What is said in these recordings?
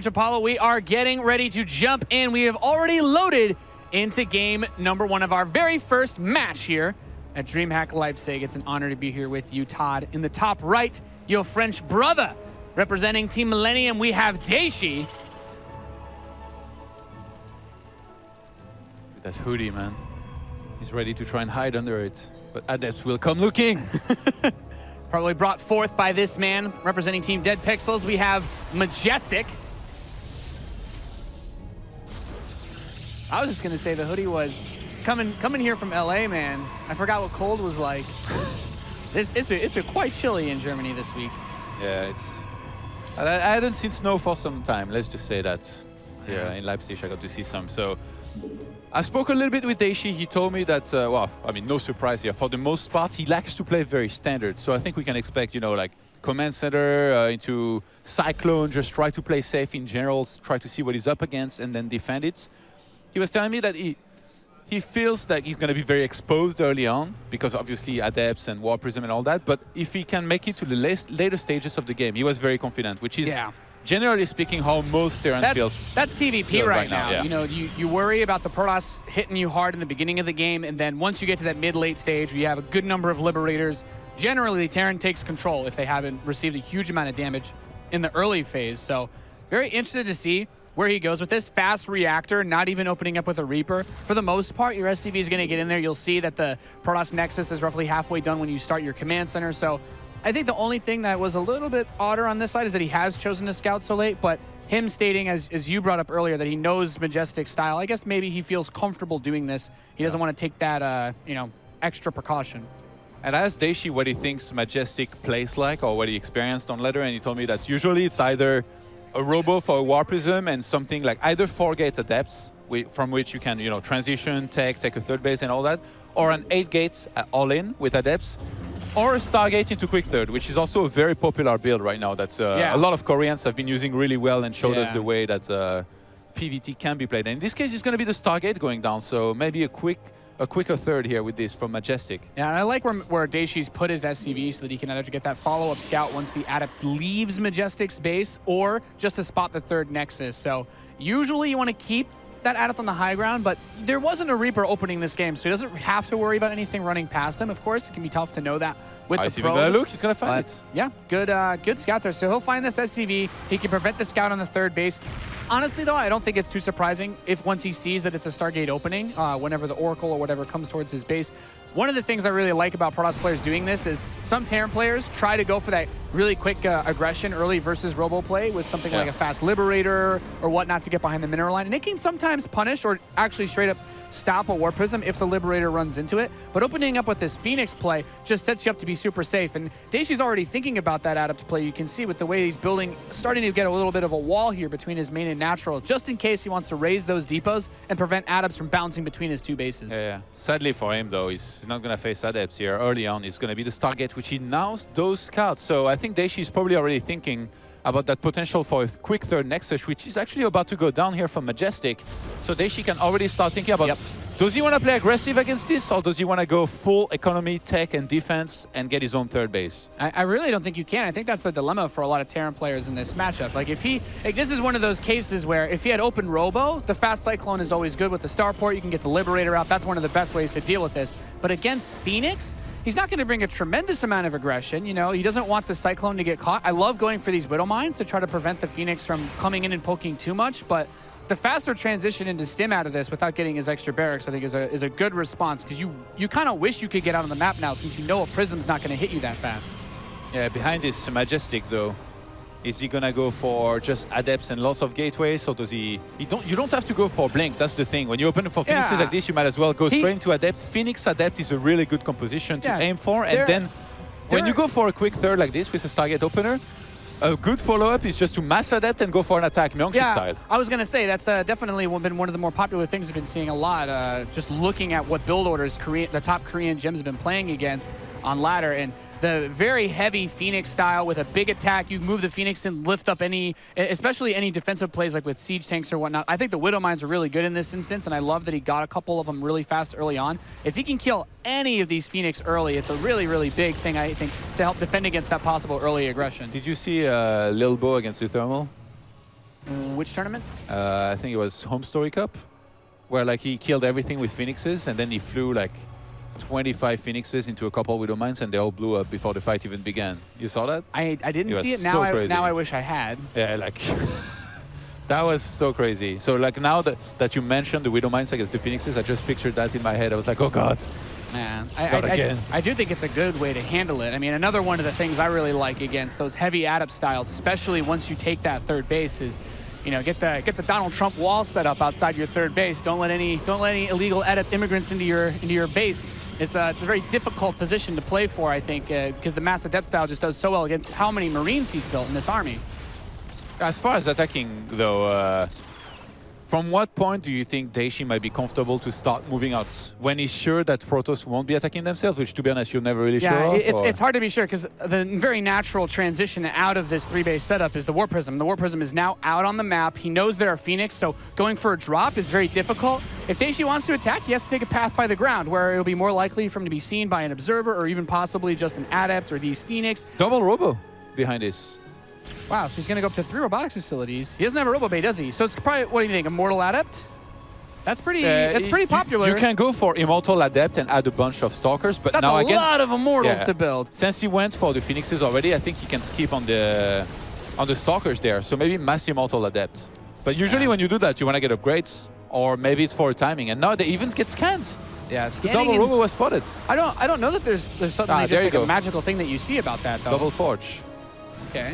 Apollo, we are getting ready to jump in. We have already loaded into game number 1 of our very first match here at DreamHack Leipzig. It's an honor to be here with you, Todd. In the top right, your French brother. Representing Team Millennium, we have Dayshi. That hoodie, man. He's ready to try and hide under it. But Adepts will come looking. Probably brought forth by this man. Representing Team Dead Pixels, we have Majestic. I was just gonna say the hoodie was coming here from LA, man. I forgot what cold was like. It's been quite chilly in Germany this week. Yeah, I hadn't seen snow for some time. Let's just say that. Yeah, in Leipzig I got to see some. So I spoke a little bit with Dayshi. He told me that, well, I mean, no surprise here. For the most part, he likes to play very standard. So I think we can expect, you know, like command center into Cyclone, just try to play safe in general, try to see what he's up against and then defend it. He was telling me that he feels like he's going to be very exposed early on because obviously Adepts and War Prism and all that. But if he can make it to the later stages of the game, he was very confident, which is generally speaking how most Terran feels. That's TvP right now. Yeah. You know, you worry about the Protoss hitting you hard in the beginning of the game, and then once you get to that mid-late stage where you have a good number of Liberators, generally Terran takes control if they haven't received a huge amount of damage in the early phase. So very interested to see where he goes with this. Fast reactor, not even opening up with a Reaper. For the most part, your SCV is going to get in there. You'll see that the Protoss Nexus is roughly halfway done when you start your command center. So I think the only thing that was a little bit odder on this side is that he has chosen to scout so late, but him stating, as you brought up earlier, that he knows Majestic style, I guess maybe he feels comfortable doing this. He doesn't want to take that, you know, extra precaution. And I asked Dayshi what he thinks Majestic plays like or what he experienced on ladder, and he told me that usually it's either a Robo for a War Prism and something like either 4-gate Adepts, from which you can, you know, transition, take a third base and all that, or an 8-gate all-in with Adepts, or a Stargate into quick third, which is also a very popular build right now that a lot of Koreans have been using really well and showed us the way that PvT can be played. And in this case, it's going to be the Stargate going down, so maybe a quicker third here with this from Majestic. Yeah, and I like where Dayshi's put his SCV so that he can either get that follow-up scout once the Adept leaves Majestic's base or just to spot the third Nexus. So usually you want to keep that Adept on the high ground, but there wasn't a Reaper opening this game, so he doesn't have to worry about anything running past him. Of course, it can be tough to know that with the probe. Gonna look, he's going to find it. Yeah, good scout there. So he'll find this SCV. He can prevent the scout on the third base. Honestly, though, I don't think it's too surprising if once he sees that it's a Stargate opening, whenever the Oracle or whatever comes towards his base. One of the things I really like about Protoss players doing this is some Terran players try to go for that really quick aggression early versus robo play with something like a fast Liberator or whatnot to get behind the mineral line. And it can sometimes punish or actually straight up stop a War Prism if the Liberator runs into it. But opening up with this Phoenix play just sets you up to be super safe. And Dayshi's already thinking about that Adept play. You can see with the way he's building, starting to get a little bit of a wall here between his main and natural, just in case he wants to raise those depots and prevent Adepts from bouncing between his two bases. Yeah. Sadly for him, though, he's not going to face Adepts here early on. It's going to be the Stargate, which he now does scout. So I think Dayshi is probably already thinking about that potential for a quick third Nexus, which is actually about to go down here from Majestic. So Dayshi can already start thinking about, does he want to play aggressive against this, or does he want to go full economy, tech, and defense and get his own third base? I really don't think you can. I think that's the dilemma for a lot of Terran players in this matchup. Like this is one of those cases where if he had open Robo, the fast Cyclone is always good with the Starport. You can get the Liberator out. That's one of the best ways to deal with this. But against Phoenix, he's not going to bring a tremendous amount of aggression. You know, he doesn't want the Cyclone to get caught. I love going for these Widow Mines to try to prevent the Phoenix from coming in and poking too much, but the faster transition into stim out of this without getting his extra barracks, I think, is a good response, because you kind of wish you could get out on the map now since you know a Prism's not going to hit you that fast. Yeah, behind this Majestic, though, is he going to go for just Adepts and lots of gateways, or does you don't have to go for Blink, that's the thing. When you open for Phoenixes like this, you might as well go straight into Adept. Phoenix Adept is a really good composition to aim for, and then when you go for a quick third like this with a Stargate opener, a good follow-up is just to mass Adept and go for an attack, Myung-sik style. I was going to say, that's definitely been one of the more popular things I've been seeing a lot, just looking at what build orders the top Korean gems have been playing against on ladder. And the very heavy Phoenix style with a big attack. You move the Phoenix and lift up any, especially any defensive plays like with siege tanks or whatnot. I think the Widow Mines are really good in this instance, and I love that he got a couple of them really fast early on. If he can kill any of these Phoenix early, it's a really, really big thing, I think, to help defend against that possible early aggression. Did you see Lil Bo against the Thermal? Which tournament? I think it was Home Story Cup, where like he killed everything with Phoenixes, and then he flew like 25 Phoenixes into a couple Widow Mines, and they all blew up before the fight even began. You saw that? I didn't see it. So crazy. Now I wish I had. Yeah, like that was so crazy. So like now that you mentioned the Widow Mines against the Phoenixes, I just pictured that in my head. I was like, oh god. Yeah, I do think it's a good way to handle it. I mean, another one of the things I really like against those heavy adept styles, especially once you take that third base, is, you know, get the Donald Trump wall set up outside your third base. Don't let any illegal adept immigrants into your base. It's a very difficult position to play for, I think, because the mass adept style just does so well against how many Marines he's built in this army. As far as attacking, though, from what point do you think Dayshi might be comfortable to start moving out? When he's sure that Protoss won't be attacking themselves, which, to be honest, you're never really sure of? It's hard to be sure, because the very natural transition out of this 3-base setup is the War Prism. The War Prism is now out on the map. He knows there are Phoenix, so going for a drop is very difficult. If Dayshi wants to attack, he has to take a path by the ground, where it'll be more likely for him to be seen by an observer, or even possibly just an adept or these Phoenix. Double Robo behind this. Wow, so he's going to go up to 3 robotics facilities. He doesn't have a Robo Bay, does he? So it's probably, what do you think, Immortal Adept? That's pretty popular. You can go for Immortal Adept and add a bunch of Stalkers, but that's now a lot of Immortals to build. Since he went for the Phoenixes already, I think he can skip on the Stalkers there. So maybe Mass Immortal Adept. But usually when you do that, you want to get upgrades, or maybe it's for timing. And now they even get scans. Yeah, the double Robo was spotted. I don't know that there's something just like a magical thing that you see about that, though. Double Forge. Okay.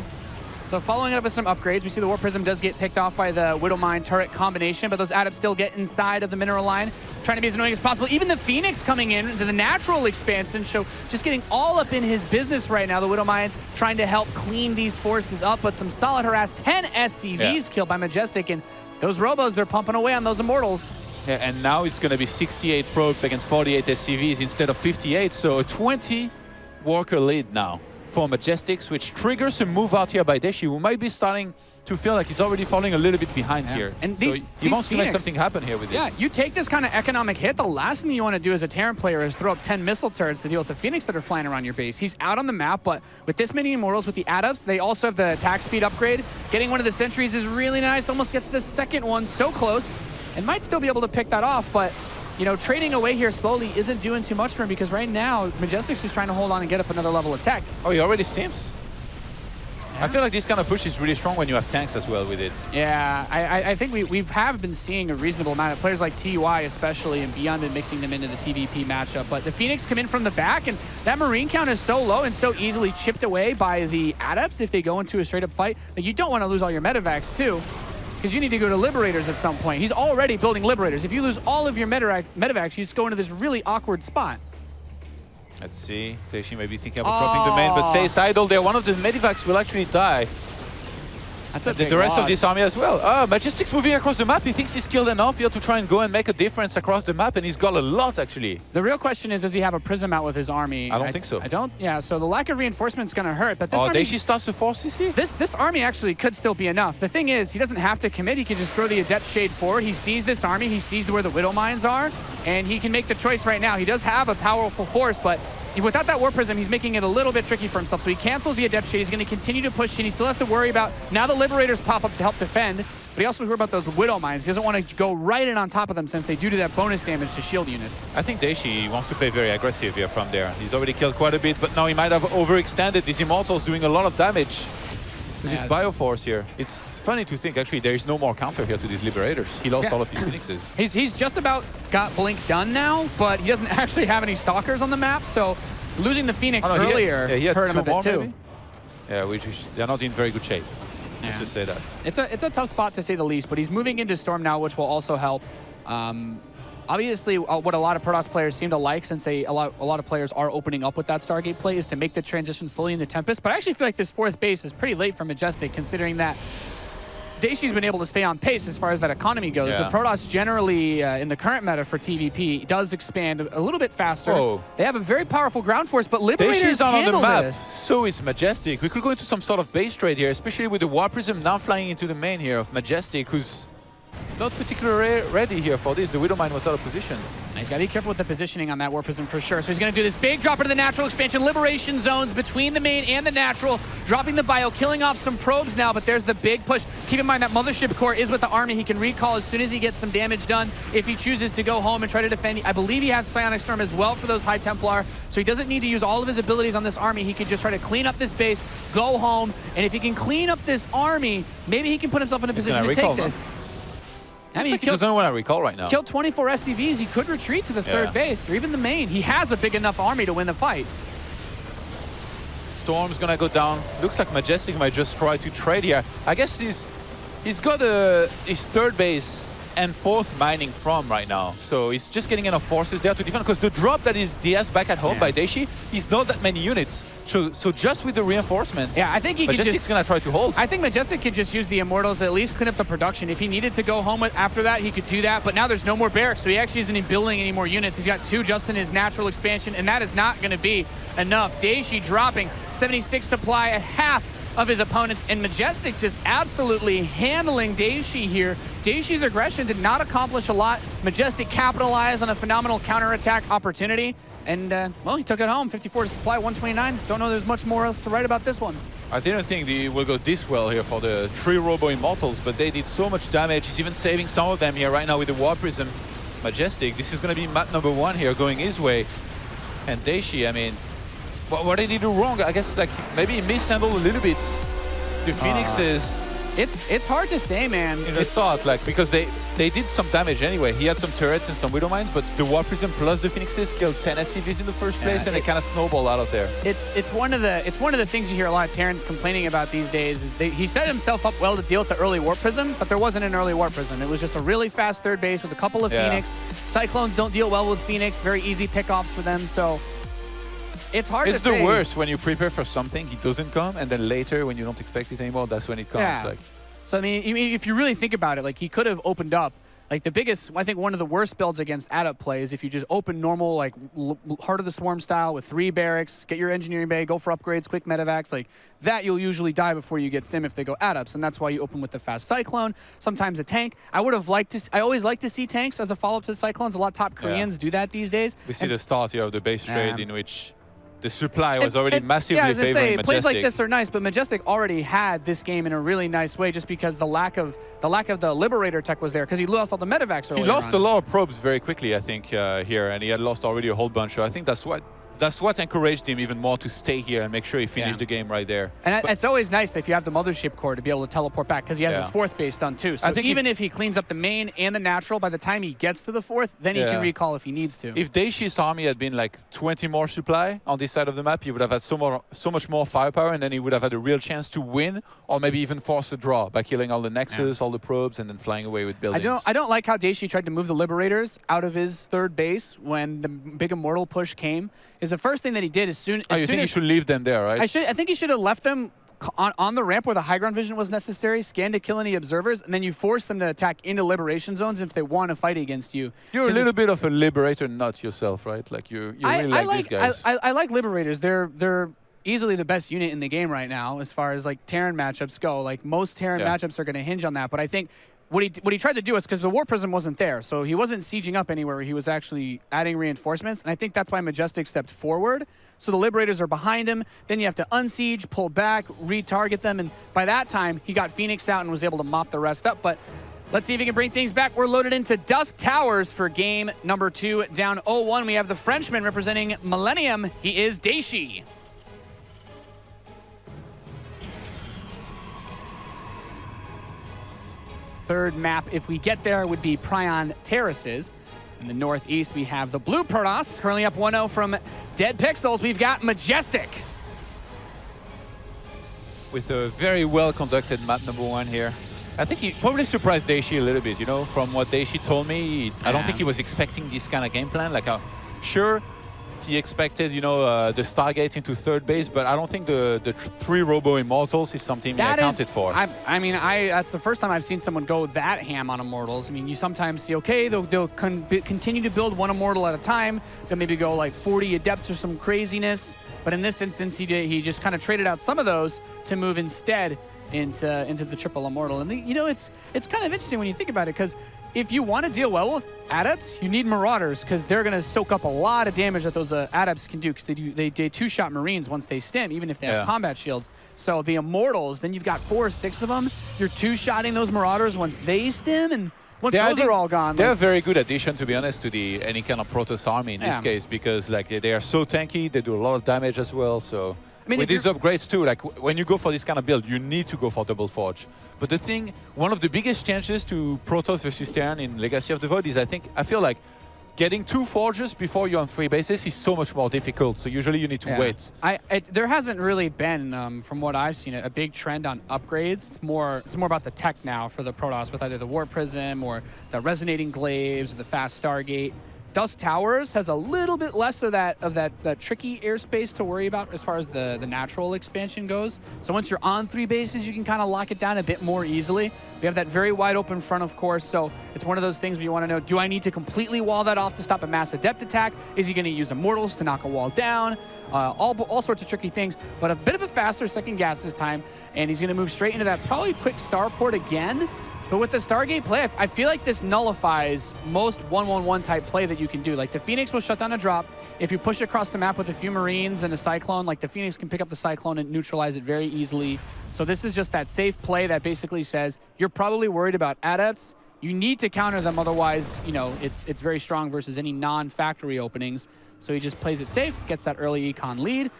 So following it up with some upgrades, we see the War Prism does get picked off by the Widow Mine turret combination, but those adepts still get inside of the mineral line, trying to be as annoying as possible. Even the Phoenix coming in into the natural expansion, so just getting all up in his business right now. The Widow Mines trying to help clean these forces up, but some solid harass. 10 SCVs killed by Majestic, and those Robos, they're pumping away on those Immortals. Yeah, and now it's going to be 68 probes against 48 SCVs instead of 58, so a 20 worker lead now for Majestics, which triggers a move out here by Dayshi, who might be starting to feel like he's already falling a little bit behind here. And so he wants to make something happen here with this. Yeah, you take this kind of economic hit, the last thing you want to do as a Terran player is throw up 10 missile turrets to deal with the Phoenix that are flying around your base. He's out on the map, but with this many Immortals, with the adepts, they also have the attack speed upgrade. Getting one of the sentries is really nice, almost gets the second one so close, and might still be able to pick that off, but you know, trading away here slowly isn't doing too much for him, because right now, Majestics is trying to hold on and get up another level of tech. Oh, he already steams? Yeah. I feel like this kind of push is really strong when you have tanks as well with it. Yeah, I think we have been seeing a reasonable amount of players like TY especially, and Beyond been mixing them into the TvP matchup. But the Phoenix come in from the back, and that Marine count is so low and so easily chipped away by the Adepts if they go into a straight-up fight that you don't want to lose all your medevacs too, because you need to go to Liberators at some point. He's already building Liberators. If you lose all of your medevacs, you just go into this really awkward spot. Let's see. Dayshi may be thinking about dropping the main, but stays idle there. One of the medevacs will actually die. That's a big the rest loss of this army as well. Majestic's moving across the map. He thinks he's killed enough here to try and go and make a difference across the map, and he's got a lot, actually. The real question is, does he have a Prism out with his army? I don't think so. I don't? Yeah, so the lack of reinforcement is going to hurt. But this army, Dayshi starts to force this here? This army actually could still be enough. The thing is, he doesn't have to commit. He can just throw the Adept Shade forward. He sees this army. He sees where the Widow Mines are, and he can make the choice right now. He does have a powerful force, but without that War Prism, he's making it a little bit tricky for himself. So he cancels the Adept Shade. He's going to continue to push in. He still has to worry about, now the Liberators pop up to help defend, but he also heard about those Widow Mines. He doesn't want to go right in on top of them, since they do that bonus damage to shield units. I think Dayshi wants to play very aggressive here from there. He's already killed quite a bit, but now he might have overextended. These Immortals doing a lot of damage to this Bioforce here. It's funny to think, actually, there is no more counter here to these Liberators. He lost all of his Phoenixes. He's just about got Blink done now, but he doesn't actually have any Stalkers on the map, so losing the Phoenix earlier hurt him a bit too. Maybe? Yeah, they're not in very good shape. Let's just say that. It's a tough spot to say the least, but he's moving into Storm now, which will also help. Obviously, what a lot of Protoss players seem to like, since a lot of players are opening up with that Stargate play, is to make the transition slowly into Tempest. But I actually feel like this 4th base is pretty late for Majestic, considering that Dayshi's been able to stay on pace as far as that economy goes. Yeah. The Protoss generally, in the current meta for TvP, does expand a little bit faster. Whoa. They have a very powerful ground force, but Liberators on the map. This. So is Majestic. We could go into some sort of base trade here, especially with the War Prism now flying into the main here of Majestic, who's not particularly ready here for this. The Widow Mine was out of position. He's got to be careful with the positioning on that Warp Prism for sure. So he's going to do this big drop into the natural expansion, liberation zones between the main and the natural, dropping the bio, killing off some probes now, but there's the big push. Keep in mind that Mothership Core is with the army. He can recall as soon as he gets some damage done if he chooses to go home and try to defend. I believe he has Psionic Storm as well for those High Templar, so he doesn't need to use all of his abilities on this army. He can just try to clean up this base, go home, and if he can clean up this army, maybe he can put himself in a position to take this. I mean, he doesn't want to recall right now. Killed 24 SCVs. He could retreat to the third base or even the main. He has a big enough army to win the fight. Storm's gonna go down. Looks like Majestic might just try to trade here. I guess he's got his third base and fourth mining from right now. So he's just getting enough forces there to defend, because the drop that is DS back at home by Dayshi is not that many units. So just with the reinforcements, I think he Majestic's gonna try to hold. I think Majestic could just use the Immortals to at least clean up the production. If he needed to go home after that, he could do that. But now there's no more barracks, so he actually isn't building any more units. He's got 2 just in his natural expansion, and that is not going to be enough. Dayshi dropping 76 supply at half of his opponents, and Majestic just absolutely handling Dayshi here. Dayshi's aggression did not accomplish a lot. Majestic capitalized on a phenomenal counterattack opportunity. And, well, he took it home. 54 to supply, 129. Don't know there's much more else to write about this one. I didn't think they will go this well here for the 3 Robo Immortals, but they did so much damage. He's even saving some of them here right now with the Warp Prism. Majestic, this is going to be map number 1 here, going his way. And Dayshi, I mean, what did he do wrong? I guess, like, maybe he mishandled a little bit the Phoenixes. It's hard to say, man. In the start, like, because they did some damage anyway. He had some turrets and some Widow Mines, but the Warp Prism plus the Phoenixes killed 10 SCVs in the first place, and it kind of snowballed out of there. It's one of the things you hear a lot of Terrans complaining about these days. Is he set himself up well to deal with the early Warp Prism, but there wasn't an early Warp Prism. It was just a really fast third base with a couple of Phoenix. Cyclones don't deal well with Phoenix. Very easy pickoffs for them. So it's hard to say. It's the worst when you prepare for something, he doesn't come, and then later when you don't expect it anymore, that's when it comes. Yeah. Like. So I mean, if you really think about it, like, he could have opened up. Like, the biggest, I think one of the worst builds against adept play is if you just open normal, like, Heart of the Swarm style with 3 barracks, get your engineering bay, go for upgrades, quick medevacs, like, that you'll usually die before you get stim if they go adepts, and that's why you open with the fast Cyclone, sometimes a tank. I always like to see tanks as a follow-up to the Cyclones. A lot of top Koreans do that these days. We see the start here of the base trade in which the supply was already massively favoring Majestic. Plays like this are nice, but Majestic already had this game in a really nice way just because the lack of the Liberator tech was there, because he lost all the medevacs earlier. He lost a lot of probes very quickly, I think, here, and he had lost already a whole bunch. So I think that's what encouraged him even more to stay here and make sure he finished the game right there. And it's always nice if you have the Mothership Core to be able to teleport back, because he has his 4th base done too. So I think even if he cleans up the main and the natural, by the time he gets to the 4th, then he can recall if he needs to. If Dayshi's army had been like 20 more supply on this side of the map, he would have had so much more firepower, and then he would have had a real chance to win, or maybe even force a draw by killing all the Nexus, all the probes, and then flying away with buildings. I don't like how Dayshi tried to move the Liberators out of his 3rd base when the big Immortal push came. Is the first thing that he did as soon as you think he should leave them there, right? I think he should have left them on the ramp where the high ground vision was necessary, scan to kill any observers, and then you force them to attack into liberation zones if they want to fight against you. You're a little bit of a liberator nut yourself, right? Like you really like these guys. I like Liberators. They're easily the best unit in the game right now as far as like Terran matchups go. Like, most Terran matchups are going to hinge on that, but I think what he tried to do is, because the Warp Prism wasn't there, so he wasn't sieging up anywhere. He was actually adding reinforcements, and I think that's why Majestic stepped forward. So the Liberators are behind him. Then you have to unsiege, pull back, retarget them, and by that time, he got Phoenix out and was able to mop the rest up. But let's see if he can bring things back. We're loaded into Dusk Towers for game number 2, down 0-1. We have the Frenchman representing Millennium. He is Dayshi. Third map, if we get there, would be Prion Terraces. In the northeast, we have the Blue Protoss, currently up 1-0 from Dead Pixels. We've got Majestic. With a very well-conducted map number 1 here. I think he probably surprised Dayshi a little bit, you know, from what Dayshi told me. I don't think he was expecting this kind of game plan. Like, sure, he expected, you know, the Stargate into 3rd base, but I don't think the 3 Robo Immortals is something he accounted for. I mean, that's the first time I've seen someone go that ham on Immortals. I mean, you sometimes see, okay, they'll continue to build 1 Immortal at a time. They'll maybe go like 40 Adepts or some craziness. But in this instance, he just kind of traded out some of those to move instead into the triple Immortal. And, you know, it's kind of interesting when you think about it, because if you want to deal well with adepts, you need marauders because they're going to soak up a lot of damage that those adepts can do because they two-shot marines once they stim, even if they have combat shields. So the immortals, then you've got 4 or 6 of them. You're two-shotting those marauders once they stim, and once those are all gone. They're a very good addition, to be honest, to any kind of Protoss army in this case, because like they are so tanky, they do a lot of damage as well. So I mean, with these upgrades too, like when you go for this kind of build, you need to go for double forge. But the thing, one of the biggest changes to Protoss versus Terran in Legacy of the Void is I feel like getting 2 forges before you're on 3 bases is so much more difficult. So usually you need to wait. There hasn't really been, from what I've seen, a big trend on upgrades. It's more about the tech now for the Protoss with either the Warp Prism or the Resonating Glaives or the Fast Stargate. Dust Towers has a little bit less of that tricky airspace to worry about as far as the natural expansion goes. So once you're on 3 bases, you can kind of lock it down a bit more easily. We have that very wide open front, of course, so it's one of those things where you want to know, do I need to completely wall that off to stop a mass adept attack? Is he going to use Immortals to knock a wall down? All sorts of tricky things, but a bit of a faster second gas this time, and he's going to move straight into that probably quick starport again. But with the Stargate play, I feel like this nullifies most 1-1-1 type play that you can do. Like the Phoenix will shut down a drop. If you push across the map with a few Marines and a Cyclone, like the Phoenix can pick up the Cyclone and neutralize it very easily. So this is just that safe play that basically says, you're probably worried about adepts. You need to counter them, otherwise, you know, it's very strong versus any non-factory openings. So he just plays it safe, gets that early econ lead,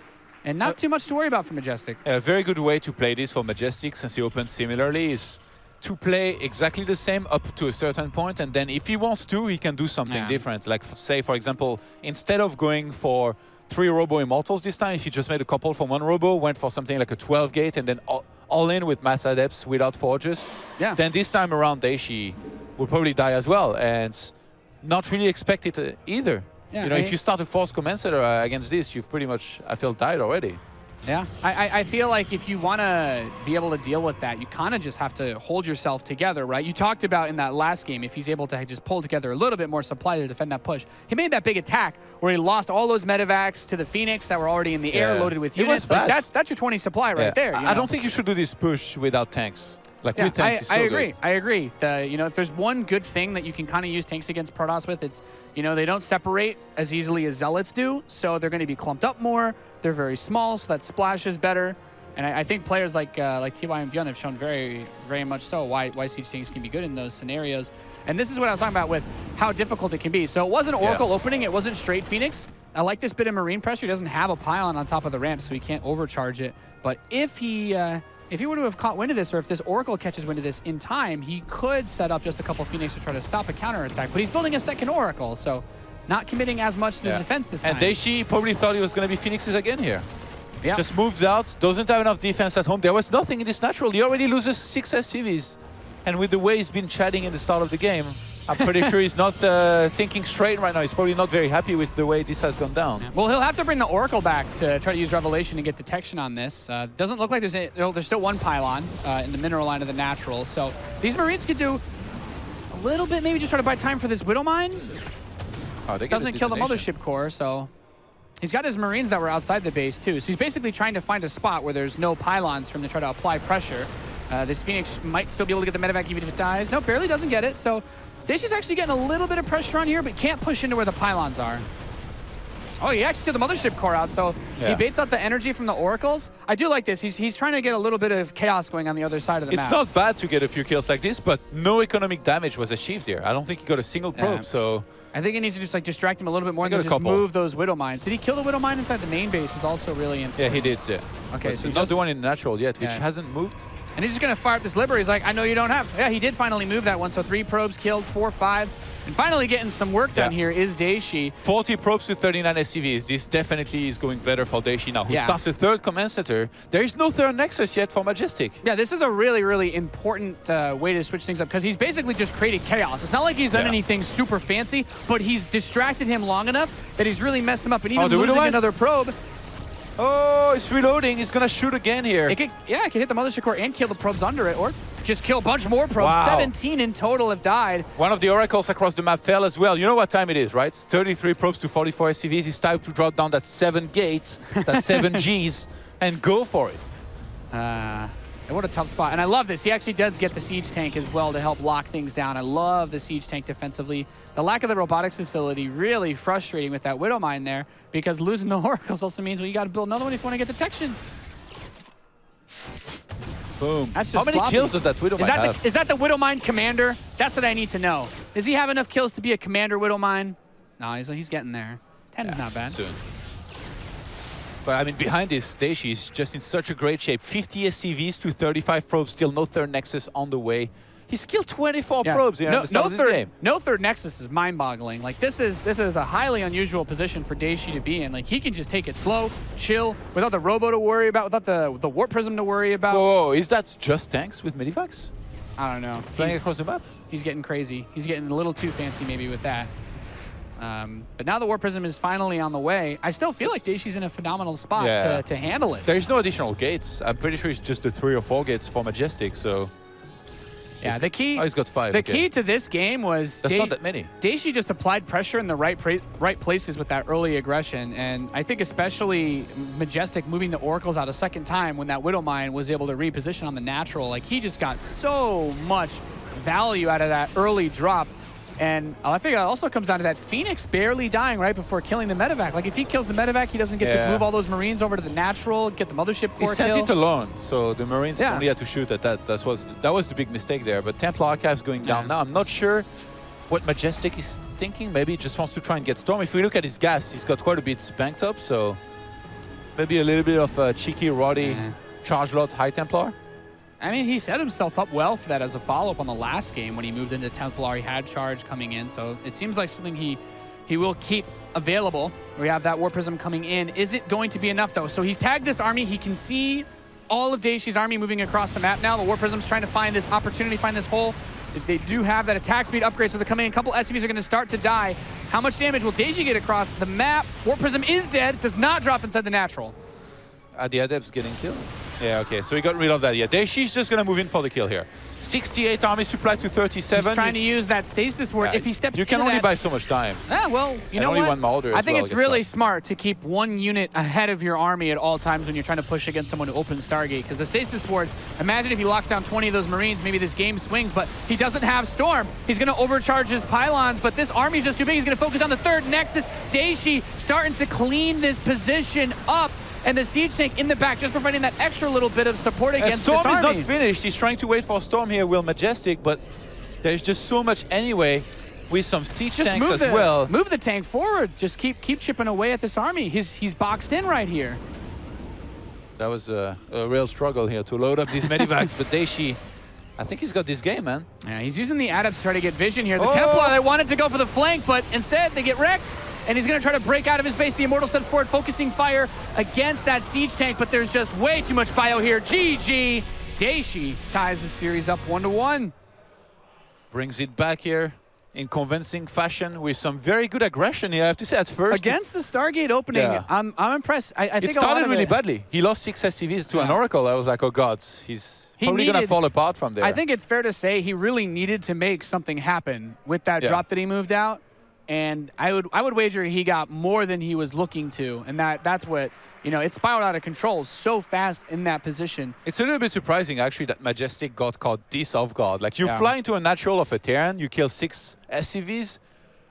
and not too much to worry about for Majestic. A very good way to play this for Majestic, since he opens similarly, is to play exactly the same up to a certain point, and then if he wants to, he can do something different. Like say, for example, instead of going for 3 Robo Immortals this time, if he just made a couple from 1 Robo, went for something like a 12 gate, and then all in with Mass Adepts without Forges, then this time around Dayshi will probably die as well, and not really expect it either. You know, if you start a Force Commencer against this, you've pretty much, I feel, died already. Yeah, I feel like if you want to be able to deal with that, you kind of just have to hold yourself together, right? You talked about in that last game, if he's able to just pull together a little bit more supply to defend that push. He made that big attack where he lost all those medevacs to the Phoenix that were already in the air loaded with units. Like that's your 20 supply right there. I don't think you should do this push without tanks. Like with tanks, I agree. I agree. You know, if there's one good thing that you can kind of use tanks against Protoss with, it's, you know, they don't separate as easily as Zealots do, so they're going to be clumped up more. They're very small, so that splash is better. And I think players like TY and Bjorn have shown very, very much so why siege tanks can be good in those scenarios. And this is what I was talking about with how difficult it can be. So it wasn't Oracle opening, it wasn't straight Phoenix. I like this bit of Marine pressure. He doesn't have a pylon on top of the ramp, so he can't overcharge it. But if he were to have caught wind of this, or if this Oracle catches wind of this in time, he could set up just a couple Phoenix to try to stop a counterattack. But he's building a second Oracle, so not committing as much to the defense this time. And Dayshi probably thought it was going to be Phoenixes again here. Yeah. Just moves out, doesn't have enough defense at home. There was nothing in this natural. He already loses 6 SCVs. And with the way he's been chatting in the start of the game, I'm pretty sure he's not thinking straight right now. He's probably not very happy with the way this has gone down. Yeah. Well, he'll have to bring the Oracle back to try to use Revelation and get detection on this. Doesn't look like there's still 1 pylon in the mineral line of the natural. So these Marines could do a little bit, maybe just try to buy time for this Widow Mine. Oh, they doesn't kill the Mothership Core, so he's got his Marines that were outside the base too. So he's basically trying to find a spot where there's no pylons for him to try to apply pressure. This Phoenix might still be able to get the medevac even if it dies. No, barely doesn't get it. So Dayshi's actually getting a little bit of pressure on here, but can't push into where the pylons are. Oh, he actually took the Mothership Core out, so he baits out the energy from the Oracles. I do like this. He's trying to get a little bit of chaos going on the other side of the map. It's not bad to get a few kills like this, but no economic damage was achieved here. I don't think he got a single probe, so... I think he needs to just like distract him a little bit more than just move those Widow Mines. Did he kill the Widow Mine inside the main base is also really important. Yeah, he did, yeah. Okay, but so not the one in the natural yet, which hasn't moved. And he's just going to fire up this Liber. He's like, I know you don't have. Yeah, he did finally move that one. So 3 probes killed, 4, 5. And finally getting some work done here is Dayshi. 40 probes with 39 SCVs. This definitely is going better for Dayshi now, who starts the 3rd Commensator. There is no 3rd Nexus yet for Majestic. Yeah, this is a really, really important way to switch things up, because he's basically just created chaos. It's not like he's done anything super fancy, but he's distracted him long enough that he's really messed him up. And even losing another probe. Oh, it's reloading. He's going to shoot again here. It could hit the Mothership Core and kill the probes under it, or just kill a bunch more probes. 17 in total have died. One of the Oracles across the map fell as well. You know what time it is, right? 33 probes to 44 SCVs. It's time to drop down that 7 gates, that 7 Gs, and go for it. And what a tough spot. And I love this. He actually does get the siege tank as well to help lock things down. I love the siege tank defensively. The lack of the robotics facility really frustrating with that Widow Mine there, because losing the Oracles also means, well, you got to build another one if you want to get detection. Boom. That's just How many sloppy. kills does that Widow Mine have? Is that the Widow Mine commander? That's what I need to know. Does he have enough kills to be a commander Widow Mine? No, he's getting there. 10 is not bad. Soon. But I mean, behind this, Dayshi is just in such a great shape. 50 SCVs to 35 probes, still no third Nexus on the way. He's killed 24 probes here at the start of this game. No third Nexus is mind-boggling. Like, this is a highly unusual position for Dayshi to be in. Like, he can just take it slow, chill, without the Robo to worry about, without the Warp Prism to worry about. Whoa, is that just tanks with Medivacs? I don't know. Playing across the map? He's getting crazy. He's getting a little too fancy maybe with that. But now the Warp Prism is finally on the way. I still feel like Dayshi's in a phenomenal spot to handle it. There's no additional gates. I'm pretty sure it's just the 3 or 4 gates for Majestic, so... Yeah, the key... Oh, he's got 5. The key to this game was... That's not that many. Dayshi just applied pressure in the right places with that early aggression, and I think especially Majestic moving the Oracles out a second time when that Widow Mine was able to reposition on the natural. Like, he just got so much value out of that early drop. And I think it also comes down to that Phoenix barely dying right before killing the medevac. Like, if he kills the medevac, he doesn't get to move all those Marines over to the natural, get the mothership core kill. He sent it alone, so the Marines only had to shoot at that. That was the big mistake there. But Templar Archives going down now. I'm not sure what Majestic is thinking. Maybe he just wants to try and get Storm. If we look at his gas, he's got quite a bit banked up, so maybe a little bit of a cheeky, roddy charge lot High Templar. I mean, he set himself up well for that as a follow-up on the last game when he moved into Templar. He had charge coming in, so it seems like something he will keep available. We have that Warp Prism coming in. Is it going to be enough, though? So he's tagged this army. He can see all of Dayshi's army moving across the map now. The Warp Prism's trying to find this opportunity, find this hole. They do have that attack speed upgrade, so they're coming in. A couple SCVs are going to start to die. How much damage will Dayshi get across the map? Warp Prism is dead. Does not drop inside the natural. The Adept's getting killed. Yeah, okay, so he got rid of that. Yeah, Dayshi's just going to move in for the kill here. 68 army supply to 37. He's trying to use that stasis ward. If he steps you can only buy so much time. Yeah, well, you know only what? one Marauder I think it's really smart to keep one unit ahead of your army at all times when you're trying to push against someone who opens Stargate. Because the stasis ward, imagine if he locks down 20 of those Marines, maybe this game swings, but he doesn't have Storm. He's going to overcharge his pylons, but this army's just too big. He's going to focus on the third Nexus. Dayshi starting to clean this position up. And the siege tank in the back, just providing that extra little bit of support against Storm this army. Storm is not finished. He's trying to wait for Storm here, Will Majestic, but there's just so much anyway with some siege tanks as well. Move the tank forward. Just keep chipping away at this army. He's boxed in right here. That was a real struggle here to load up these medivacs, but Dayshi, I think he's got this game, man. Yeah, he's using the adepts to try to get vision here. The Templar, they wanted to go for the flank, but instead they get wrecked. And he's going to try to break out of his base. The Immortal steps forward, focusing fire against that siege tank, but there's just way too much bio here. GG. Dayshi ties the series up 1-1. Brings it back here in convincing fashion with some very good aggression here, I have to say, at first. Against the Stargate opening, I'm impressed. I think it started really badly. He lost 6 SCVs to an Oracle. I was like, oh God, he's probably going to fall apart from there. I think it's fair to say he really needed to make something happen with that drop that he moved out. And I would wager he got more than he was looking to, and that's what, you know, it spiraled out of control so fast in that position. It's a little bit surprising actually that Majestic got caught this off guard. Like, you fly into a natural of a Terran, you kill 6 SCVs,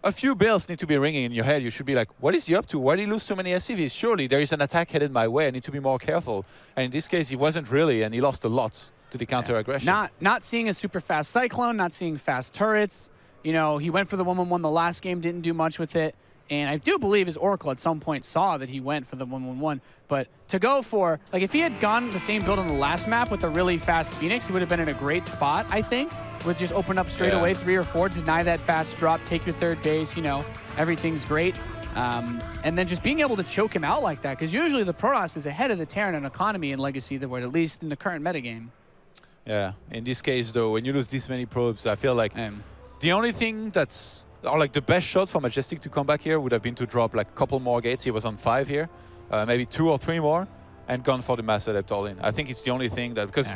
a few bells need to be ringing in your head. You should be like, what is he up to? Why did he lose so many SCVs? Surely there is an attack headed my way. I need to be more careful. And in this case, he wasn't really, and he lost a lot to the counter aggression. Not seeing a super fast Cyclone, not seeing fast turrets. You know, he went for the 1-1-1 the last game, didn't do much with it. And I do believe his Oracle at some point saw that he went for the 1-1-1. But to go for, like, if he had gone the same build on the last map with a really fast Phoenix, he would have been in a great spot, I think. Would just open up straight away, 3 or 4, deny that fast drop, take your third base, you know, everything's great. And then just being able to choke him out like that, because usually the Protoss is ahead of the Terran in economy and Legacy, at least in the current metagame. Yeah, in this case, though, when you lose this many probes, I feel like... the only thing that's, or like the best shot for Majestic to come back here would have been to drop like a couple more gates. He was on 5 here, maybe 2 or 3 more, and gone for the Mass Adept all-in. I think it's the only thing that, because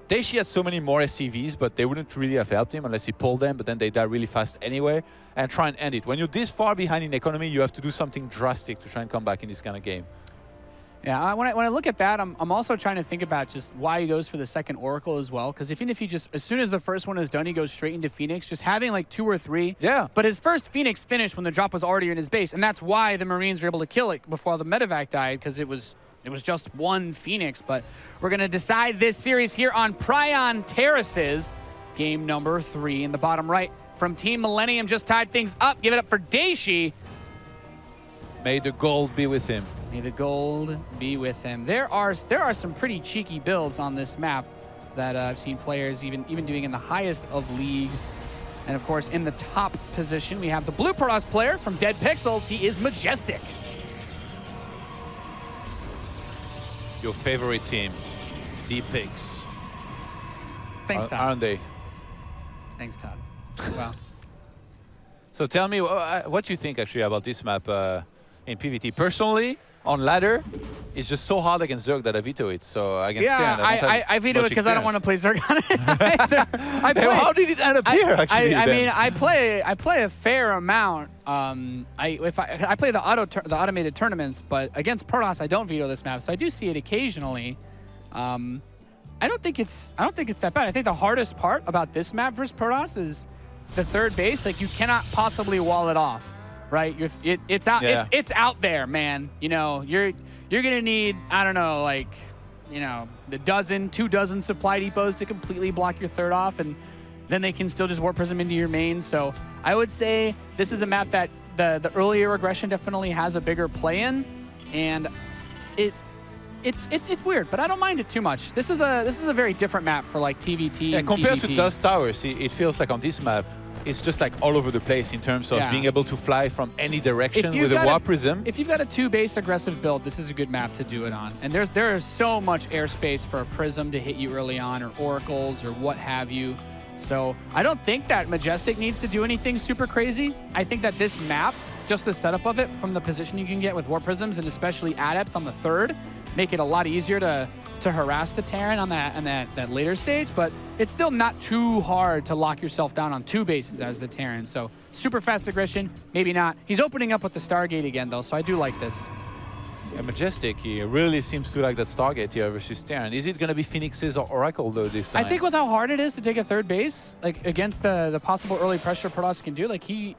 Dayshi had so many more SCVs, but they wouldn't really have helped him unless he pulled them, but then they die really fast anyway, and try and end it. When you're this far behind in economy, you have to do something drastic to try and come back in this kind of game. Yeah, when I look at that, I'm also trying to think about just why he goes for the second Oracle as well. Because even if he just, as soon as the first one is done, he goes straight into Phoenix, just having like 2 or 3. Yeah. But his first Phoenix finished when the drop was already in his base, and that's why the Marines were able to kill it before the medevac died, because it was just one Phoenix. But we're gonna decide this series here on Prion Terraces, game number 3 in the bottom right from Team Millennium. Just tied things up. Give it up for Dayshi. May the gold be with him. May the gold be with him. There are some pretty cheeky builds on this map that I've seen players even doing in the highest of leagues. And of course, in the top position, we have the Blue Protoss player from Dead Pixels. He is Majestic. Your favorite team, D-Pigs. Thanks, Todd. Aren't they? Thanks, Todd. Well. So tell me, what you think actually about this map in PvT? Personally, on ladder, it's just so hard against Zerg that I veto it. So against Stern, I veto it because I don't want to play Zerg on it. How did it end up here? Actually, I mean, I play a fair amount. I play the automated tournaments, but against Protoss, I don't veto this map. So I do see it occasionally. I don't think it's that bad. I think the hardest part about this map versus Protoss is the third base. Like, you cannot possibly wall it off. Right, it's out. Yeah. It's out there, man. You know, you're gonna need, I don't know, like, you know, 2 dozen supply depots to completely block your third off, and then they can still just warp prism into your main. So I would say this is a map that the earlier aggression definitely has a bigger play in, and it's weird, but I don't mind it too much. This is a very different map for like TvT. Yeah, and compared TvP. to Dust Towers, it feels like on this map, it's just like all over the place in terms of being able to fly from any direction with a warp prism. If you've got a 2-base aggressive build, this is a good map to do it on. And there is so much airspace for a prism to hit you early on, or oracles, or what have you. So I don't think that Majestic needs to do anything super crazy. I think that this map, just the setup of it, from the position you can get with warp prisms, and especially adepts on the third, make it a lot easier to harass the Terran on that later stage, but it's still not too hard to lock yourself down on 2 bases as the Terran. So super fast aggression, maybe not. He's opening up with the Stargate again, though, so I do like this. Yeah, Majestic, he really seems to like that Stargate here versus Terran. Is it going to be Phoenixes or Oracle, though, this time? I think with how hard it is to take a third base, like against the possible early pressure Protoss can do, like he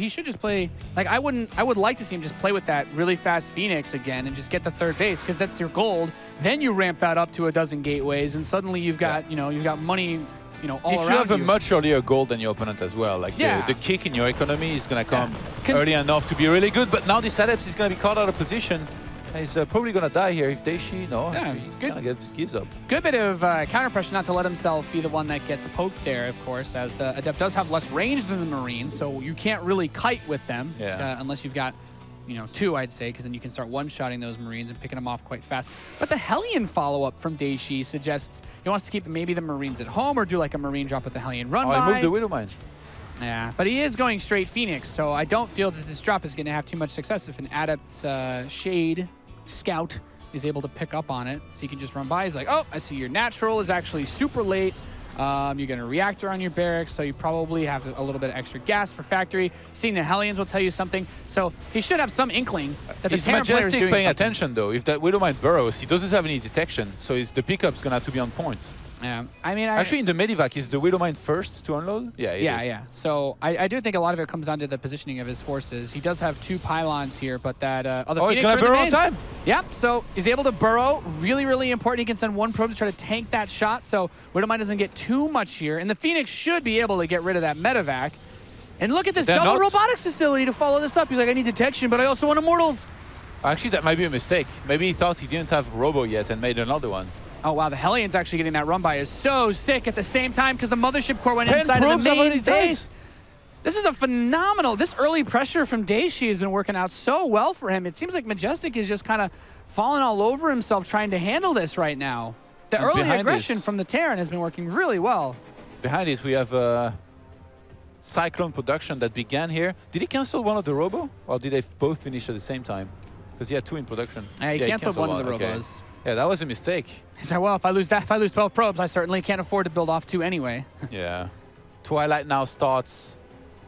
should just play. Like I would like to see him just play with that really fast Phoenix again and just get the third base, because that's your gold. Then you ramp that up to a dozen gateways, and suddenly you've got you've got money. All if around you have a much earlier goal than your opponent as well, like the kick in your economy is going to come early enough to be really good. But now this Adept is going to be caught out of position. He's probably going to die here if Dayshi, he kind of gives up. Good bit of counter pressure not to let himself be the one that gets poked there, of course, as the Adept does have less range than the Marine, so you can't really kite with them unless you've got 2, I'd say, because then you can start one-shotting those Marines and picking them off quite fast. But the Hellion follow-up from Dayshi suggests he wants to keep maybe the Marines at home, or do like a Marine drop with the Hellion run by. He moved the Widowmine. Yeah, but he is going straight Phoenix, so I don't feel that this drop is going to have too much success if an Adept's Shade Scout is able to pick up on it. So he can just run by. He's like, oh, I see your natural is actually super late. You're going to reactor on your barracks, so you probably have a little bit of extra gas for factory. Seeing the Hellions will tell you something. So he should have some inkling that the Terran player is doing paying something. attention, though. If that Widowmine burrows, he doesn't have any detection, so the pickup's going to have to be on point. Yeah, I mean, actually, in the Medivac, is the Widowmine first to unload? Yeah, it is. Yeah. So I do think a lot of it comes down to the positioning of his forces. He does have 2 pylons here, but that other Phoenix he's going to burrow on time. Yep, so he's able to burrow. Really, really important. He can send 1 probe to try to tank that shot, so Widowmine doesn't get too much here. And the Phoenix should be able to get rid of that medevac. And look at this double robotics facility to follow this up. He's like, I need detection, but I also want Immortals. Actually, that might be a mistake. Maybe he thought he didn't have Robo yet and made another one. Oh, wow, the Hellions actually getting that run by is so sick at the same time because the Mothership Core went inside of the main base. This is a phenomenal, this early pressure from Dayshi has been working out so well for him. It seems like Majestic is just kind of falling all over himself trying to handle this right now. The early aggression from the Terran has been working really well. Behind this, we have Cyclone production that began here. Did he cancel one of the Robo? Or did they both finish at the same time? Because he had 2 in production. He canceled one of the Robos. Okay. Yeah, that was a mistake. He's like, well, if I lose 12 probes, I certainly can't afford to build off 2 anyway. Yeah. Twilight now starts,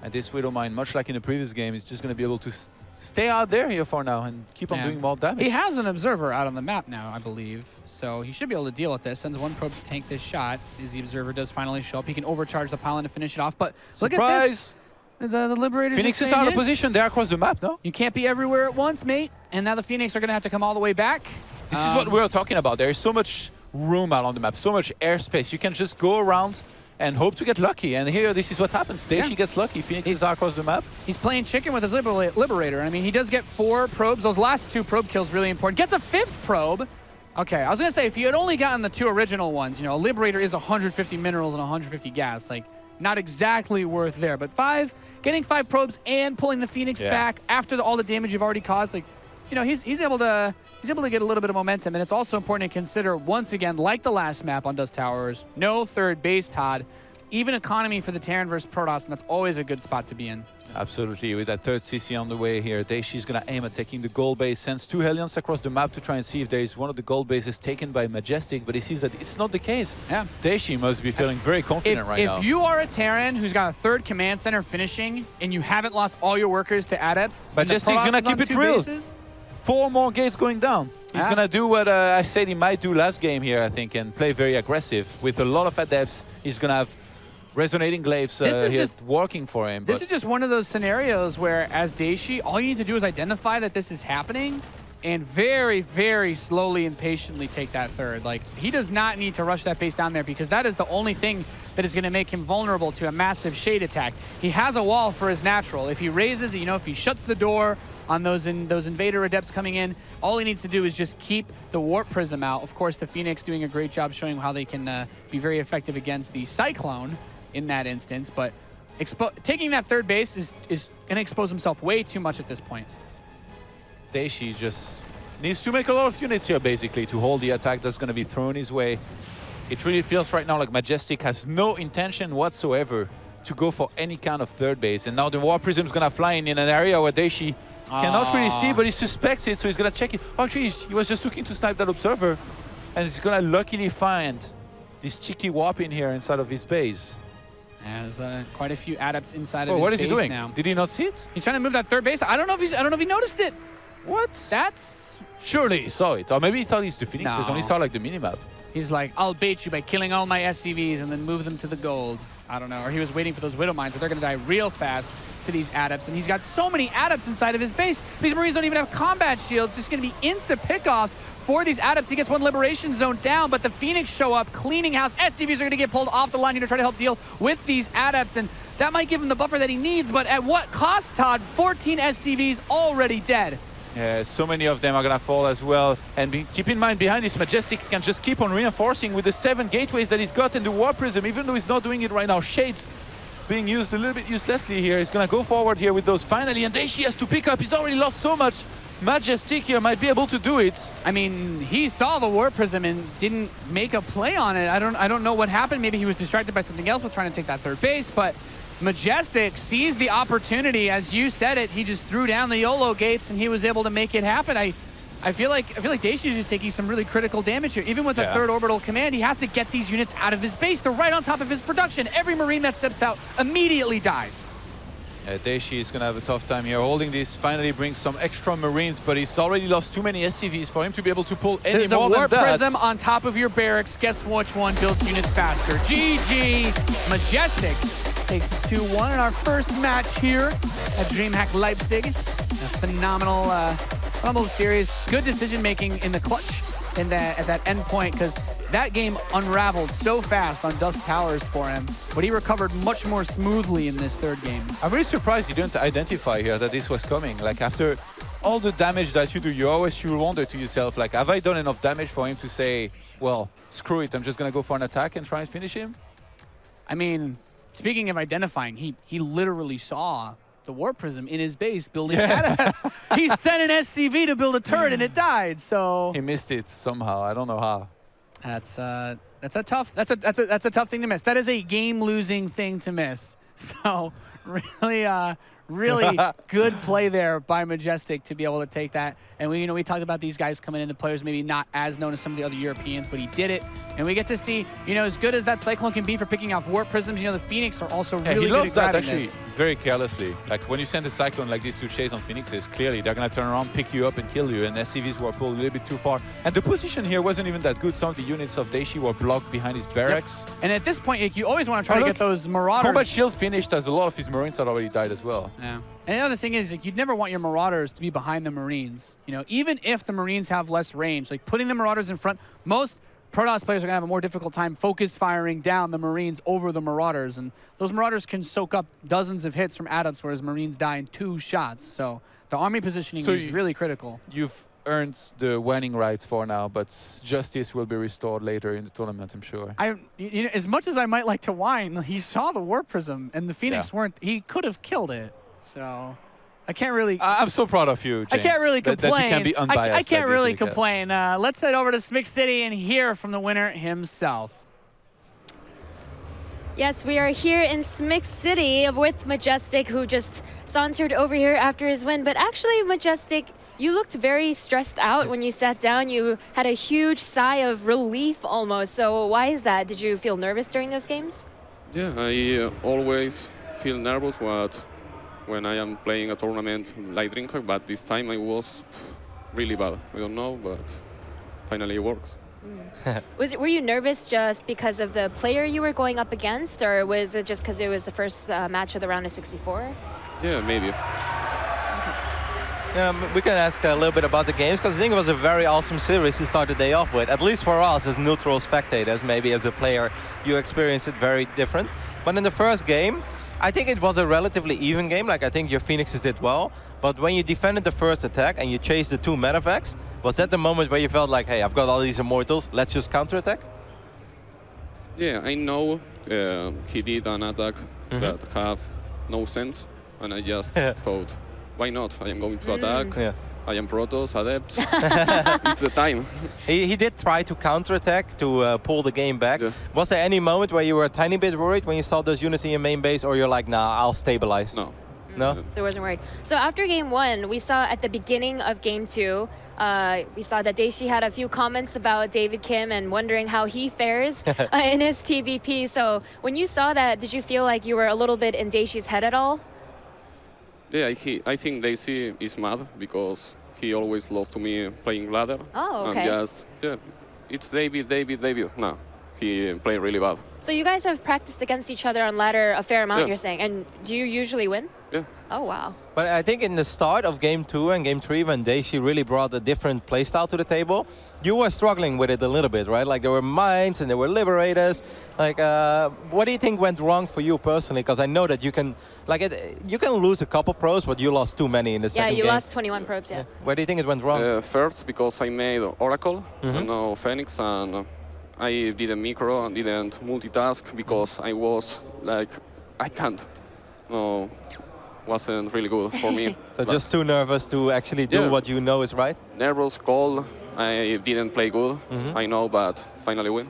and this Widowmine, much like in the previous game, is just going to be able to stay out there here for now and keep on doing more damage. He has an observer out on the map now, I believe. So he should be able to deal with this. Sends one probe to tank this shot. As the observer does finally show up, he can overcharge the pylon to finish it off. But look at this. The Liberators Phoenix is out of position. They're across the map, no? You can't be everywhere at once, mate. And now the Phoenix are going to have to come all the way back. This is what we were talking about. There is so much room out on the map, so much airspace. You can just go around and hope to get lucky. And here, this is what happens. Dayshi gets lucky. Phoenix is out across the map. He's playing chicken with his Liberator. I mean, he does get 4 probes. Those last 2 probe kills really important. Gets a 5th probe. Okay, I was going to say, if you had only gotten the 2 original ones, you know, a Liberator is 150 minerals and 150 gas. Like, not exactly worth there. But 5, getting 5 probes and pulling the Phoenix back after all the damage you've already caused, like, you know, he's able to get a little bit of momentum. And it's also important to consider, once again, like the last map on Dust Towers, no third base, Todd. Even economy for the Terran versus Protoss, and that's always a good spot to be in. Absolutely. With that 3rd CC on the way here, Dayshi's going to aim at taking the gold base, sends 2 Hellions across the map to try and see if there is one of the gold bases taken by Majestic, but he sees that it's not the case. Yeah. Dayshi must be feeling very confident right now. If you are a Terran who's got a 3rd command center finishing, and you haven't lost all your workers to Adepts, Majestic's going to keep it real. 4 more gates going down. He's going to do what I said he might do last game here, I think, and play very aggressive. With a lot of Adepts, he's going to have resonating glaives working for him. This is just one of those scenarios where, as Dayshi, all you need to do is identify that this is happening and very, very slowly and patiently take that 3rd. Like, he does not need to rush that base down there because that is the only thing that is going to make him vulnerable to a massive shade attack. He has a wall for his natural. If he raises, you know, if he shuts the door on those Invader Adepts coming in, all he needs to do is just keep the Warp Prism out. Of course, the Phoenix doing a great job showing how they can be very effective against the Cyclone in that instance, but taking that 3rd base is going to expose himself way too much at this point. Dayshi just needs to make a lot of units here, basically, to hold the attack that's going to be thrown his way. It really feels right now like Majestic has no intention whatsoever to go for any kind of 3rd base, and now the War Prism is going to fly in an area where Dayshi cannot really see, but he suspects it, so he's going to check it. Actually, he was just looking to snipe that Observer, and he's going to luckily find this cheeky warp in here inside of his base. There's quite a few Adepts inside of his what is base he doing now. Did he not see it? He's trying to move that 3rd base. I don't know if he noticed it. What? That's... Surely he saw it. Or maybe he thought he's the Phoenix. He only saw like the minimap. He's like, I'll bait you by killing all my SCVs and then move them to the gold. I don't know. Or he was waiting for those Widow Mines, but they're going to die real fast to these Adepts. And he's got so many Adepts inside of his base. These Marines don't even have combat shields. It's just going to be insta pickoffs for these Adepts. He gets one Liberation Zone down, but the Phoenix show up, cleaning house. SCVs are going to get pulled off the line here to try to help deal with these Adepts. And that might give him the buffer that he needs, but at what cost, Todd? 14 SCVs already dead. Yeah, so many of them are going to fall as well. And keep in mind, behind this Majestic can just keep on reinforcing with the 7 gateways that he's got in the War Prism, even though he's not doing it right now. Shades being used a little bit uselessly here. He's going to go forward here with those finally, and Dayshi has to pick up. He's already lost so much. Majestic here might be able to do it. I mean, he saw the War Prism and didn't make a play on it. I don't know what happened. Maybe he was distracted by something else with trying to take that 3rd base, but Majestic sees the opportunity. As you said it, he just threw down the YOLO gates and he was able to make it happen. I feel like Dayshi is just taking some really critical damage here. Even with a 3rd orbital command, he has to get these units out of his base. They're right on top of his production. Every Marine that steps out immediately dies. Dayshi is going to have a tough time here. Holding this finally brings some extra Marines, but he's already lost too many SCVs for him to be able to pull any There's more than that. There's a Warp Prism on top of your barracks. Guess which one builds units faster? GG! Majestic takes the 2-1 in our first match here at DreamHack Leipzig. A phenomenal series. Good decision-making in the clutch at that end point, because that game unraveled so fast on Dust Towers for him, but he recovered much more smoothly in this 3rd game. I'm really surprised you didn't identify here that this was coming. Like, after all the damage that you do, you always should wonder to yourself, like, have I done enough damage for him to say, well, screw it, I'm just going to go for an attack and try and finish him? I mean, speaking of identifying, he literally saw the Warp Prism in his base building Adepts. He sent an SCV to build a turret and it died, so... He missed it somehow, I don't know how. That's a tough thing to miss. That is a game-losing thing to miss. So really really good play there by Majestic to be able to take that. And we talked about these guys coming in, the players maybe not as known as some of the other Europeans, but he did it. And we get to see, as good as that Cyclone can be for picking off warp prisms, the Phoenix are also really he good lost at that grabbing actually this. very carelessly. Like when you send a Cyclone like this to chase on Phoenixes, clearly they're going to turn around, pick you up and kill you. And SCVs were pulled a little bit too far. And the position here wasn't even that good. Some of the units of Dayshi were blocked behind his barracks. Yep. And at this point, you always want to try to get those Marauders. Combat Shield finished as a lot of his Marines had already died as well. Yeah. And the other thing is, you'd never want your Marauders to be behind the Marines. Even if the Marines have less range, like putting the Marauders in front, most Protoss players are going to have a more difficult time focus firing down the Marines over the Marauders. And those Marauders can soak up dozens of hits from adepts, whereas Marines die in 2 shots. So the army positioning is really critical. You've earned the winning rights for now, but justice will be restored later in the tournament, I'm sure. As much as I might like to whine, he saw the Warp Prism, and the Phoenix weren't. He could have killed it. So I can't really. I'm so proud of you, James. I can't really complain. That you can be unbiased. I can't really complain. Let's head over to Smic City and hear from the winner himself. Yes, we are here in Smic City with Majestic, who just sauntered over here after his win. But actually, Majestic, you looked very stressed out when you sat down. You had a huge sigh of relief almost. So why is that? Did you feel nervous during those games? Yeah, I always feel nervous when I am playing a tournament like DreamHack, but this time I was really bad. I don't know, but finally it works. Were you nervous just because of the player you were going up against, or was it just because it was the first match of the round of 64? Yeah, maybe. We can ask a little bit about the games, because I think it was a very awesome series to start the day off with. At least for us as neutral spectators, maybe as a player, you experienced it very different. But in the first game, I think it was a relatively even game. Like, I think your Phoenixes did well. But when you defended the first attack and you chased the 2 medevacs, was that the moment where you felt like, hey, I've got all these immortals, let's just counterattack? Yeah, I know he did an attack that have no sense, and I just thought, why not? I am going to attack. Yeah. I am Protoss, Adepts. It's the time. He did try to counterattack to pull the game back. Yeah. Was there any moment where you were a tiny bit worried when you saw those units in your main base, or you're like, nah, I'll stabilize? No. No? So I wasn't worried. So after game 1, we saw at the beginning of game 2, we saw that Dayshi had a few comments about David Kim and wondering how he fares in his TvP. So when you saw that, did you feel like you were a little bit in Dayshi's head at all? Yeah, I think Dayshi is mad because he always lost to me playing ladder. Oh, okay. And just, yeah, it's David. No, he played really bad. So you guys have practiced against each other on ladder a fair amount, Yeah. you're saying. And do you usually win? Yeah. Oh, wow. But I think in the start of game 2 and game 3, when Dayshi really brought a different playstyle to the table, you were struggling with it a little bit, right? Like, there were mines and there were liberators. Like, what do you think went wrong for you personally? Because I know that you can, you can lose a couple pros, but you lost too many in the second game. Yeah, you lost 21 probes, yeah. Where do you think it went wrong? First, because I made Oracle and now Phoenix, and I didn't micro and didn't multitask because I was like, I can't. No, wasn't really good for me. So just too nervous to actually do what you know is right? Nervous, cold. I didn't play good. I know, but finally win.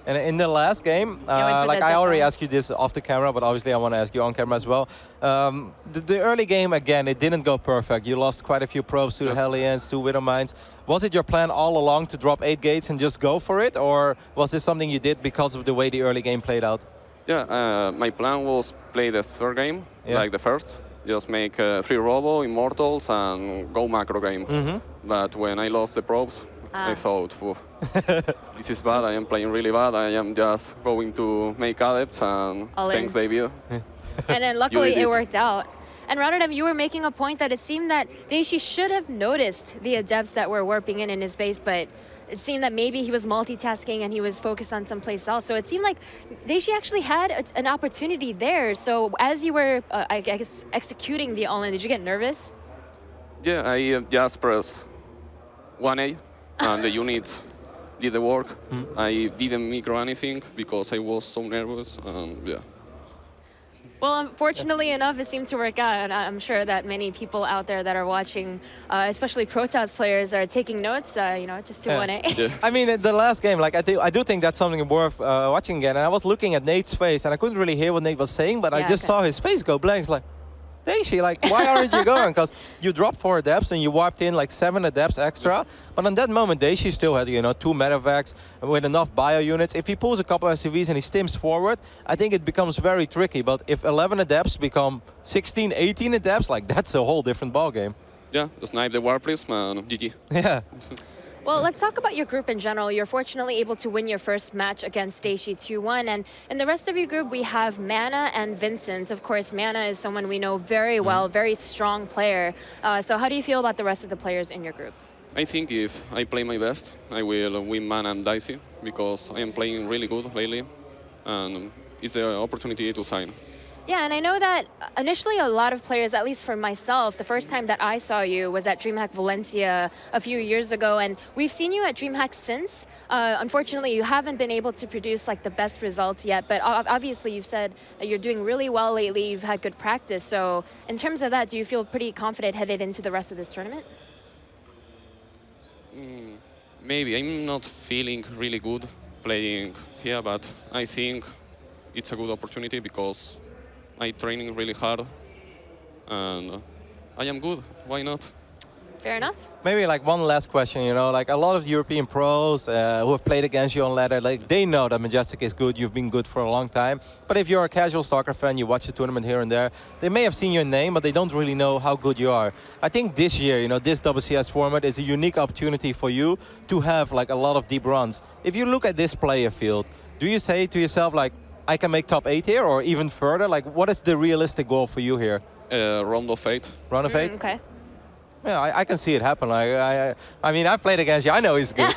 And in the last game, like I already asked you this off the camera, but obviously I want to ask you on camera as well. The early game, again, it didn't go perfect. You lost quite a few probes to the Hellions, 2 Widow Mines. Was it your plan all along to drop 8 gates and just go for it? Or was this something you did because of the way the early game played out? Yeah, my plan was play the third game, like the first. Just make 3 Robo, Immortals, and go macro game. But when I lost the probes, I thought, this is bad, I am playing really bad, I am just going to make Adepts, and thanks, David. And then luckily it worked out. And Rotterdam, you were making a point that it seemed that Dayshi should have noticed the Adepts that were warping in his base, but it seemed that maybe he was multitasking and he was focused on someplace else. So it seemed like Dayshi actually had an opportunity there. So as you were, I guess, executing the all-in, did you get nervous? Yeah, I just pressed 1A and the units did the work. I didn't micro anything because I was so nervous, and yeah. Well, unfortunately enough, it seemed to work out, and I'm sure that many people out there that are watching, especially Protoss players, are taking notes, just to 1A. Yeah. I mean, the last game, like I do think that's something worth watching again. And I was looking at Nate's face, and I couldn't really hear what Nate was saying, but I just saw his face go blank. It's like, Dayshi, like, why aren't you going? Because you dropped 4 adepts and you wiped in like 7 adepts extra. But on that moment, Dayshi still had, 2 medevacs with enough bio units. If he pulls a couple SCVs and he stims forward, I think it becomes very tricky. But if 11 adepts become 16, 18 adepts, like, that's a whole different ballgame. Yeah, snipe the War Prism and GG. Yeah. Well, let's talk about your group in general. You're fortunately able to win your first match against Dayshi 2-1. And in the rest of your group, we have Mana and Vincent. Of course, Mana is someone we know very well, very strong player. So how do you feel about the rest of the players in your group? I think if I play my best, I will win Mana and Dayshi because I am playing really good lately. And it's an opportunity to sign. Yeah, and I know that initially a lot of players, at least for myself, the first time that I saw you was at DreamHack Valencia a few years ago, and we've seen you at DreamHack since. Unfortunately, you haven't been able to produce like the best results yet, but obviously you've said that you're doing really well lately, you've had good practice. So in terms of that, do you feel pretty confident headed into the rest of this tournament? Maybe. I'm not feeling really good playing here, but I think it's a good opportunity because I'm training really hard, and I am good. Why not? Fair enough. Maybe like one last question, like a lot of European pros who have played against you on ladder, like they know that Majestic is good, you've been good for a long time. But if you're a casual Stalker fan, you watch the tournament here and there, they may have seen your name, but they don't really know how good you are. I think this year, this WCS format is a unique opportunity for you to have like a lot of deep runs. If you look at this player field, do you say to yourself like, I can make top 8 here or even further? Like, what is the realistic goal for you here? Round of 8. Round of 8? Okay. Yeah, I can see it happen. I mean, I've played against you. I know he's good.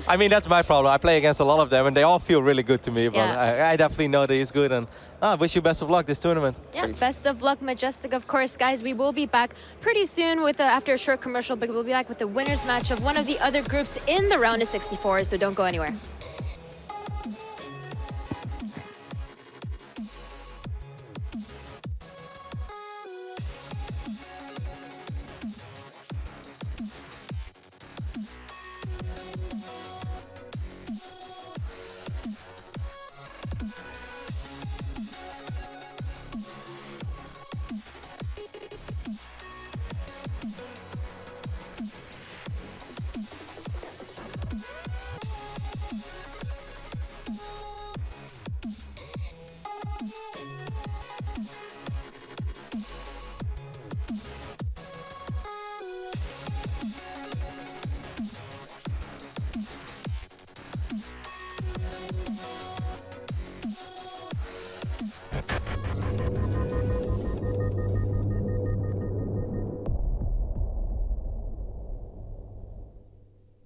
I mean, that's my problem. I play against a lot of them, and they all feel really good to me. But Yeah. I definitely know that he's good, and I wish you best of luck this tournament. Yeah, Thanks. best of luck, Majestic. Of course, guys, we will be back pretty soon with after a short commercial, but we'll be back with the winners match of one of the other groups in the round of 64. So don't go anywhere.